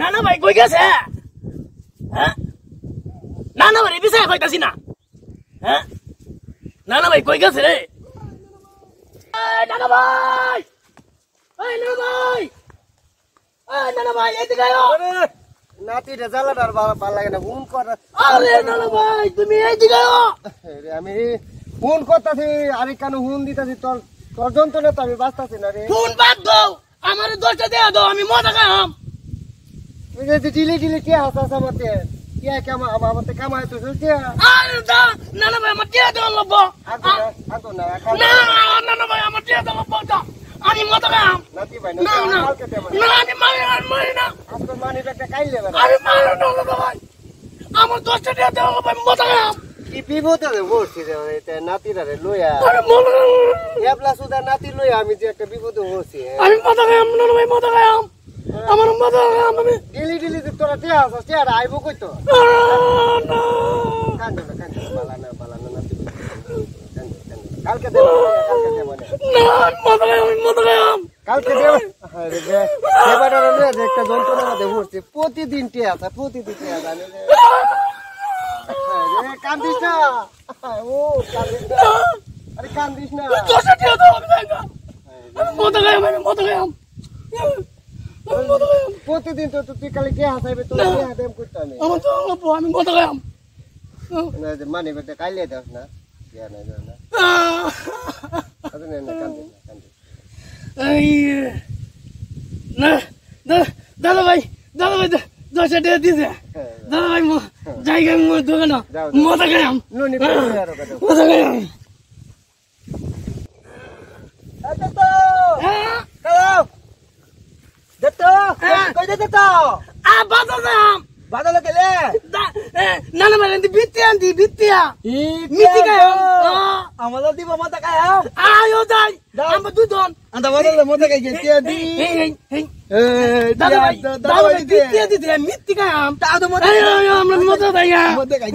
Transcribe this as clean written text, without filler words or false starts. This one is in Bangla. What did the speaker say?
নানা ভাই কই গেছে হ্যাঁ নানা ভাই বিষয় কইতাছি না হ্যাঁ নানা ভাই কই গেছে রে নানা ভাই নানা ভাই নানা ভাই এদিকে আয় নাতি রে জ্বালাটার ভাল লাগে না ফোন কর আরে নানা ভাই তুমি এদিকে আয় আমি ফোন করতাছি আরে কেন ফোন দিতাছি তোর তোর যন্ত্রণা তো আমি বাঁচতাছি না রে ফোন বাদ দাও আমার 10টা দেয়া দাও আমি মজা খাম তুই যে ডিলি কে হাসাস আমাতে কে কেমন আমাতে কামাই তো চলছে আরে দা নানা ভাই আমার দেয়া দাও লব আগো না না নানা ভাই আমার দেয়া দাও লব আমি মজা খাম নাতি ভাই না না না আমি মারি না আজকে মানি একটা কাইলে বেটা আরে মারো না নানা ভাই আমার 10টা দেয়া দাও লব আমি মজা খাম কি বিপদে রে বসছি রে এটা নাতিরা রে লইয়া আরে মজা এবলা সুদা নাতি লইয়া আমি যে একটা বিপদে বসছি আমি মজা খাম নানা ভাই মজা খাম আমার মজা খাম আমি ডিলি তোরা তে হাসাস তে আর আইবো কই তো কান্দো না বালা না নাতি কালকে দে মানে মজা খাম কালকে দে আরে বে সেবাটার রে একটা যন্ত্রণা মধ্যে বসছি প্রতিদিন তে আসা জানি রে আরে কান্দিস না ও কান্দিস না আরে কান্দিস না দোষে দিয়ে দাও আমি মজা খাম প্রতিদিন তো তুই কালে কে হাসাইবে তো কে হাতেম করতে আমি আমার তো আমি মজা খাম না যে মানে বেটা কাইলে দাস না ইয়া না না আরে না কান্দিস এই না দাদা ভাই দোষে দিয়ে দিছে দাদা ভাই জায়গা দোকান মজা খাম নুনি মজা খাম দত্তো হ্যালো দত্তো কই দত্তো বাজার যাম বাদল গেলে নানা ভাই বিত্তিয়া মিটি আমাদের দিব মত খাও আয়ো যাই আমরা দুজন আন্দা বাদল মত খাই গেছে দি দাদা ভাই বিত্তিয়া দিতে মিটি খাম তা তো মত আমরা মজা দেয়া মত খাই